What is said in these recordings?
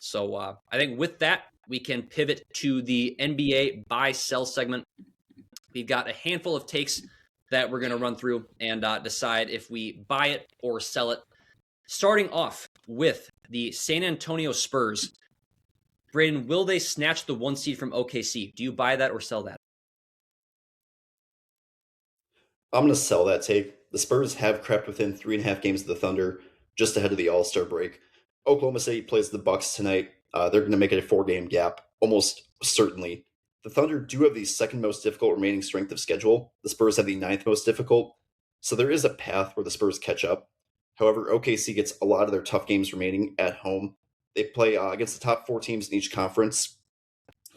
So I think with that, we can pivot to the NBA buy-sell segment. We've got a handful of takes that we're going to run through and decide if we buy it or sell it. Starting off with the San Antonio Spurs. Braden, will they snatch the 1 seed from OKC? Do you buy that or sell that? I'm going to sell that take. The Spurs have crept within 3.5 games of the Thunder, just ahead of the All-Star break. Oklahoma City plays the Bucks tonight. They're going to make it a 4-game gap, almost certainly. The Thunder do have the second most difficult remaining strength of schedule. The Spurs have the 9th most difficult. So there is a path where the Spurs catch up. However, OKC gets a lot of their tough games remaining at home. They play against the top 4 teams in each conference.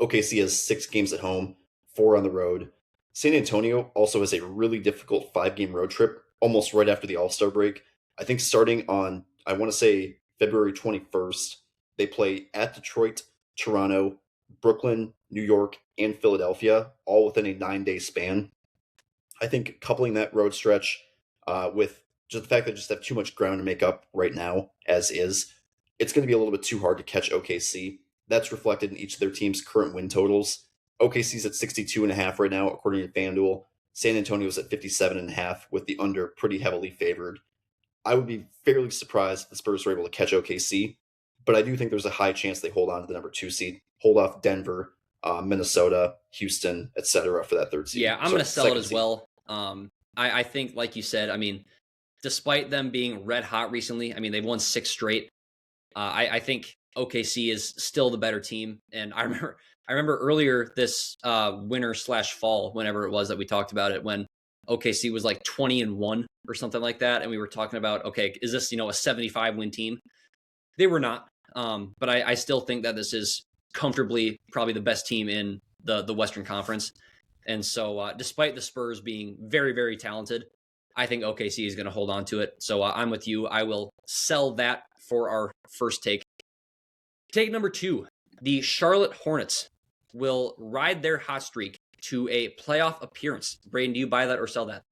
OKC has 6 games at home, 4 on the road. San Antonio also has a really difficult 5-game road trip, almost right after the All-Star break. I think starting on, I want to say, February 21st, they play at Detroit, Toronto, Brooklyn, New York, and Philadelphia, all within a 9-day span. I think coupling that road stretch with just the fact that they just have too much ground to make up right now, as is, it's going to be a little bit too hard to catch OKC. That's reflected in each of their team's current win totals. OKC's at 62.5 right now, according to FanDuel. San Antonio's at 57.5, with the under pretty heavily favored. I would be fairly surprised if the Spurs were able to catch OKC, but I do think there's a high chance they hold on to the number 2 seed, hold off Denver, Minnesota, Houston, etc. for that 3rd seed. Yeah, I'm going to sell it as well. I think, like you said, I mean, despite them being red hot recently, I mean, they've won 6 straight. I think OKC is still the better team. And I remember earlier this winter/fall, whenever it was that we talked about it, when OKC was like 20-1 or something like that. And we were talking about, okay, is this, a 75-win team? They were not. But I still think that this is comfortably probably the best team in the Western Conference. And so despite the Spurs being very, very talented, I think OKC is going to hold on to it. So I'm with you. I will sell that for our first take. Take number 2, the Charlotte Hornets will ride their hot streak to a playoff appearance. Braden, do you buy that or sell that?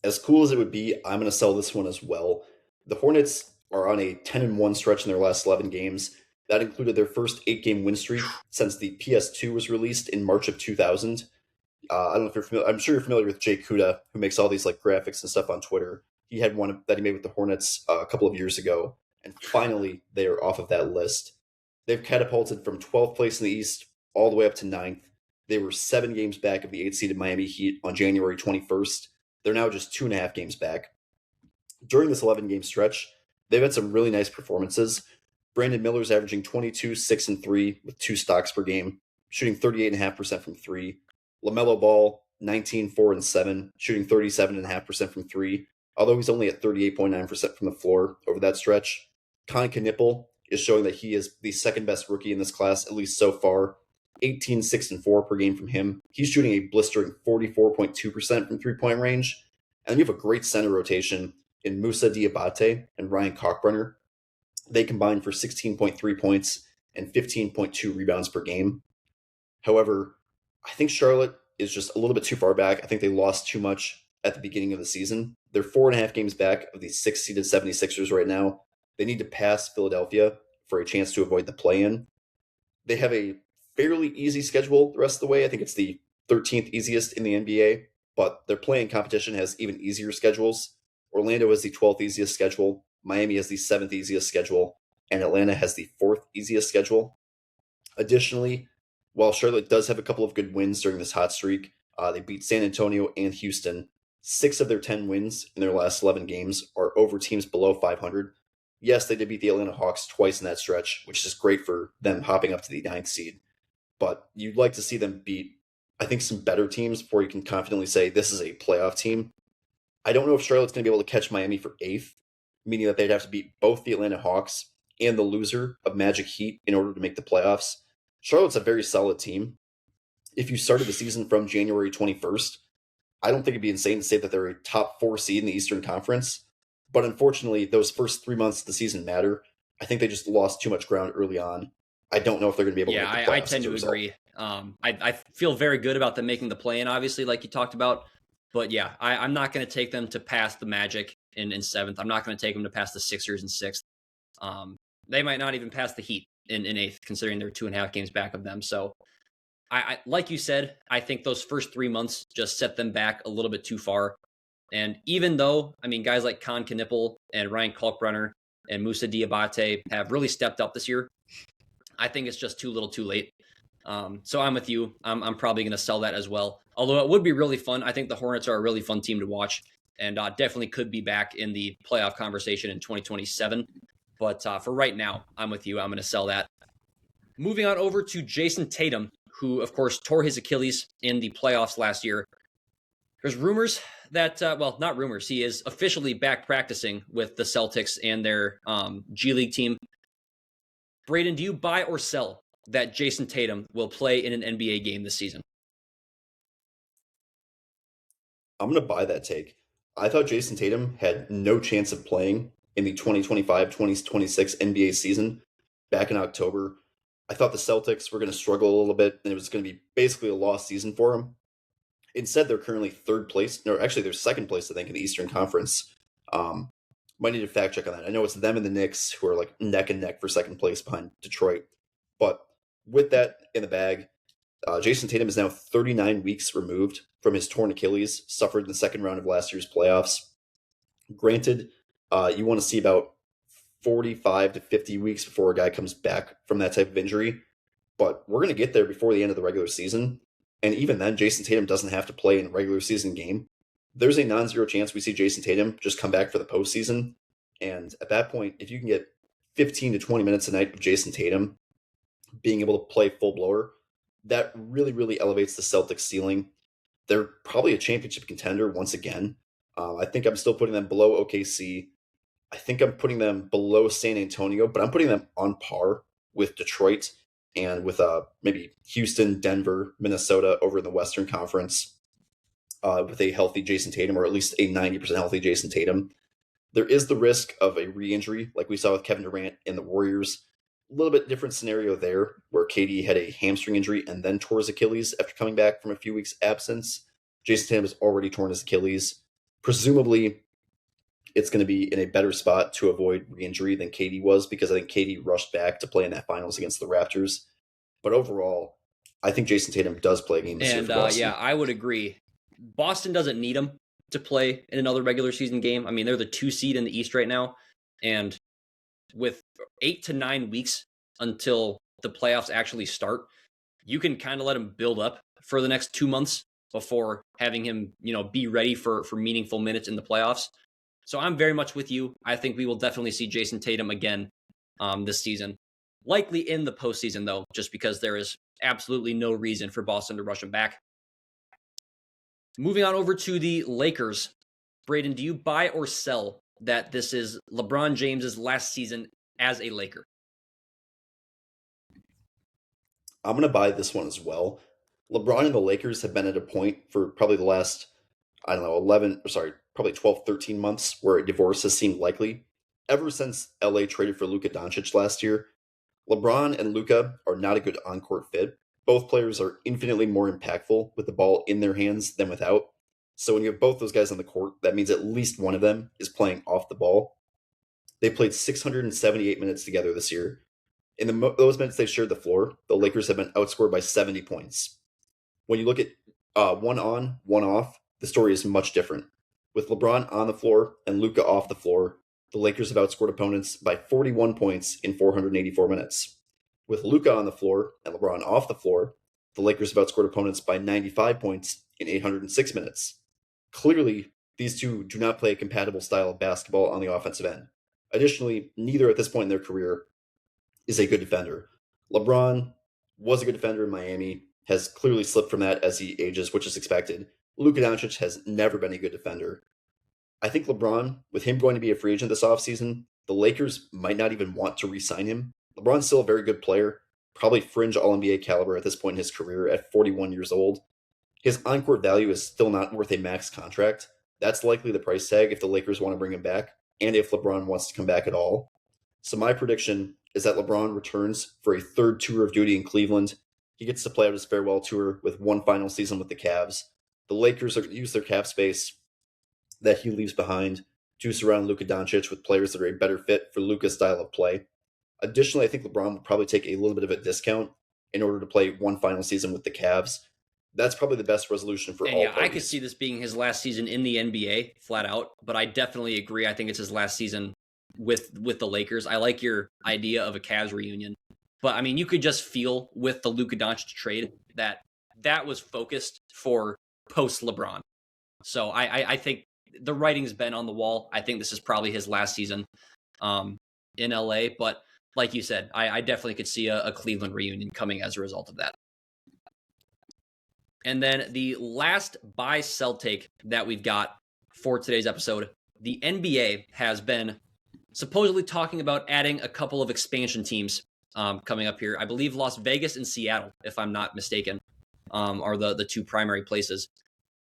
As cool as it would be, I'm going to sell this one as well. The Hornets are on a 10-1 stretch in their last 11 games. That included their first 8-game win streak since the PS2 was released in March of 2000. I don't know if you're familiar. I'm sure you're familiar with Jay Kuda, who makes all these like graphics and stuff on Twitter. He had one that he made with the Hornets a couple of years ago, and finally they are off of that list. They've catapulted from 12th place in the East all the way up to 9th. They were 7 games back of the 8th-seeded Miami Heat on January 21st. They're now just 2.5 games back. During this 11-game stretch, they've had some really nice performances. Brandon Miller's averaging 22, 6, and 3 with 2 stocks per game, shooting 38.5% from 3. LaMelo Ball, 19, 4, and 7, shooting 37.5% from 3, although he's only at 38.9% from the floor over that stretch. Con Knipple is showing that he is the second best rookie in this class, at least so far. 18, 6, and 4 per game from him. He's shooting a blistering 44.2% from three-point range. And you have a great center rotation in Musa Diabate and Ryan Cockburner. They combine for 16.3 points and 15.2 rebounds per game. However, I think Charlotte is just a little bit too far back. I think they lost too much at the beginning of the season. They're 4.5 games back of the 6th-seeded 76ers right now. They need to pass Philadelphia for a chance to avoid the play-in. They have a fairly easy schedule the rest of the way. I think it's the 13th easiest in the NBA, but their play-in competition has even easier schedules. Orlando has the 12th easiest schedule. Miami has the 7th easiest schedule, and Atlanta has the 4th easiest schedule. Additionally, while Charlotte does have a couple of good wins during this hot streak, they beat San Antonio and Houston. 6 of their 10 wins in their last 11 games are over teams below 500. Yes, they did beat the Atlanta Hawks twice in that stretch, which is great for them hopping up to the 9th seed. But you'd like to see them beat, I think, some better teams before you can confidently say this is a playoff team. I don't know if Charlotte's going to be able to catch Miami for 8th, meaning that they'd have to beat both the Atlanta Hawks and the loser of Magic Heat in order to make the playoffs. Charlotte's a very solid team. If you started the season from January 21st, I don't think it'd be insane to say that they're a top 4 seed in the Eastern Conference. But unfortunately, those first 3 months of the season matter. I think they just lost too much ground early on. I don't know if they're going to be able to make the playoffs. I tend to agree. I feel very good about them making the play-in, obviously, like you talked about. But yeah, I'm not going to take them to pass the Magic in 7th. I'm not going to take them to pass the Sixers in 6th. They might not even pass the Heat in eighth, considering they're 2.5 games back of them. So I like you said, I think those first 3 months just set them back a little bit too far. And even though, I mean, guys like Con Knipple and Ryan Kalkbrenner and Musa Diabate have really stepped up this year, I think it's just too little too late. So I'm with you. I'm probably going to sell that as well. Although it would be really fun. I think the Hornets are a really fun team to watch and definitely could be back in the playoff conversation in 2027. But for right now, I'm with you. I'm going to sell that. Moving on over to Jason Tatum, who, of course, tore his Achilles in the playoffs last year. There's rumors that, well, not rumors. He is officially back practicing with the Celtics and their G League team. Braden, do you buy or sell that Jason Tatum will play in an NBA game this season? I'm going to buy that take. I thought Jason Tatum had no chance of playing in the 2025-2026 NBA season back in October. I thought the Celtics were going to struggle a little bit, and it was going to be basically a lost season for them. Instead, they're currently third place. No, actually, they're second place, I think, in the Eastern Conference. Might need to fact check on that. I know it's them and the Knicks who are like neck and neck for second place behind Detroit. But with that in the bag, Jason Tatum is now 39 weeks removed from his torn Achilles, suffered in the second round of last year's playoffs. Granted, you want to see about 45 to 50 weeks before a guy comes back from that type of injury. But we're going to get there before the end of the regular season. And even then, Jason Tatum doesn't have to play in a regular season game. There's a non-zero chance we see Jason Tatum just come back for the postseason. And at that point, if you can get 15 to 20 minutes a night of Jason Tatum being able to play full blower, that really, really elevates the Celtics ceiling. They're probably a championship contender once again. I think I'm still putting them below OKC. I think I'm putting them below San Antonio, but I'm putting them on par with Detroit and with maybe Houston, Denver, Minnesota over in the Western Conference with a healthy Jason Tatum, or at least a 90% healthy Jason Tatum. There is the risk of a re-injury, like we saw with Kevin Durant and the Warriors. A little bit different scenario there, where KD had a hamstring injury and then tore his Achilles after coming back from a few weeks' absence. Jason Tatum has already torn his Achilles. Presumably, it's going to be in a better spot to avoid re-injury than KD was, because I think KD rushed back to play in that finals against the Raptors. But overall, I think Jason Tatum does play a game this year for Boston. Yeah, I would agree. Boston doesn't need him to play in another regular season game. I mean, they're the 2 seed in the East right now. And with 8 to 9 weeks until the playoffs actually start, you can kind of let him build up for the next 2 months before having him, be ready for meaningful minutes in the playoffs. So I'm very much with you. I think we will definitely see Jason Tatum again this season. Likely in the postseason, though, just because there is absolutely no reason for Boston to rush him back. Moving on over to the Lakers. Braden, do you buy or sell that this is LeBron James's last season as a Laker? I'm going to buy this one as well. LeBron and the Lakers have been at a point for probably the last, probably 12, 13 months where a divorce has seemed likely. Ever since LA traded for Luka Doncic last year, LeBron and Luka are not a good on-court fit. Both players are infinitely more impactful with the ball in their hands than without. So when you have both those guys on the court, that means at least one of them is playing off the ball. They played 678 minutes together this year. In those minutes they shared the floor, the Lakers have been outscored by 70 points. When you look at one on, one off, the story is much different. With LeBron on the floor and Luka off the floor, the Lakers have outscored opponents by 41 points in 484 minutes. With Luka on the floor and LeBron off the floor, the Lakers have outscored opponents by 95 points in 806 minutes. Clearly, these two do not play a compatible style of basketball on the offensive end. Additionally, neither at this point in their career is a good defender. LeBron was a good defender in Miami, has clearly slipped from that as he ages, which is expected. Luka Doncic has never been a good defender. I think LeBron, with him going to be a free agent this offseason, the Lakers might not even want to re-sign him. LeBron's still a very good player, probably fringe All-NBA caliber at this point in his career at 41 years old. His on-court value is still not worth a max contract. That's likely the price tag if the Lakers want to bring him back, and if LeBron wants to come back at all. So my prediction is that LeBron returns for a third tour of duty in Cleveland. He gets to play out his farewell tour with one final season with the Cavs. The Lakers are going to use their cap space that he leaves behind to surround Luka Doncic with players that are a better fit for Luka's style of play. Additionally, I think LeBron would probably take a little bit of a discount in order to play one final season with the Cavs. That's probably the best resolution for And all yeah, I could see parties. this being his last season in the NBA, flat out. But I definitely agree. I think it's his last season with the Lakers. I like your idea of a Cavs reunion, but I mean, you could just feel with the Luka Doncic trade that that was focused for post LeBron. So I think the writing's been on the wall. I think this is probably his last season in LA. But like you said, I definitely could see a Cleveland reunion coming as a result of that. And then the last buy sell take that we've got for today's episode, the NBA has been supposedly talking about adding a couple of expansion teams coming up here. I believe Las Vegas and Seattle, if I'm not mistaken, are the two primary places.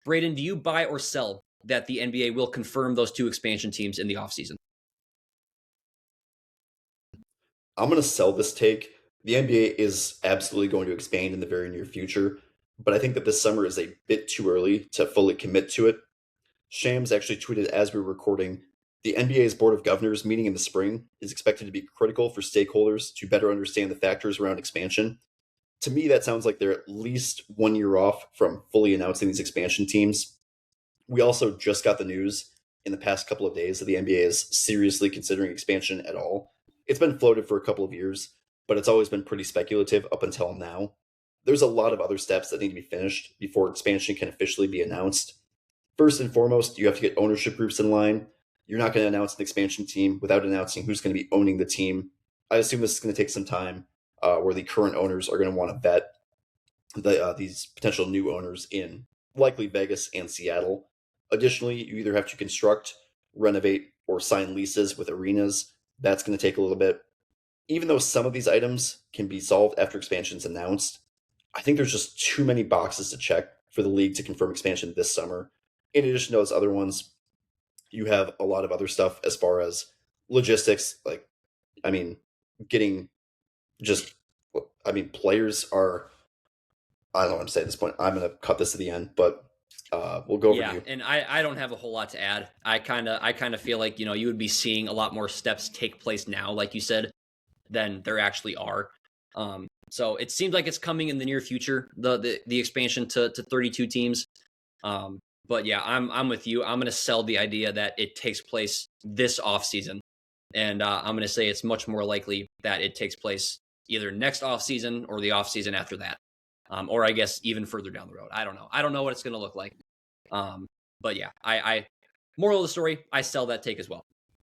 Braden, do you buy or sell that the NBA will confirm those two expansion teams in the offseason? I'm going to sell this take. The NBA is absolutely going to expand in the very near future, but I think that this summer is a bit too early to fully commit to it. Shams actually tweeted as we were recording, the NBA's Board of Governors meeting in the spring is expected to be critical for stakeholders to better understand the factors around expansion. To me, that sounds like they're at least 1 year off from fully announcing these expansion teams. We also just got the news in the past couple of days that the NBA is seriously considering expansion at all. It's been floated for a couple of years, but it's always been pretty speculative up until now. There's a lot of other steps that need to be finished before expansion can officially be announced. First and foremost, you have to get ownership groups in line. You're not going to announce an expansion team without announcing who's going to be owning the team. I assume this is going to take some time where the current owners are going to want to vet these potential new owners in likely Vegas and Seattle. Additionally, you either have to construct, renovate, or sign leases with arenas. That's going to take a little bit. Even though some of these items can be solved after expansion's announced, I think there's just too many boxes to check for the league to confirm expansion this summer. In addition to those other ones, you have a lot of other stuff as far as logistics. Like, I mean, getting just, players are, I don't know what to say at this point. I'm going to cut this to the end, but we'll go over to Yeah, you. and I don't have a whole lot to add. I kind of feel like, you would be seeing a lot more steps take place now, like you said, than there actually are. So it seems like it's coming in the near future, the expansion to 32 teams. But yeah, I'm with you. I'm going to sell the idea that it takes place this offseason. And I'm going to say it's much more likely that it takes place either next offseason or the offseason after that. Or I guess even further down the road. I don't know. I don't know what it's going to look like. But yeah, I moral of the story, I sell that take as well.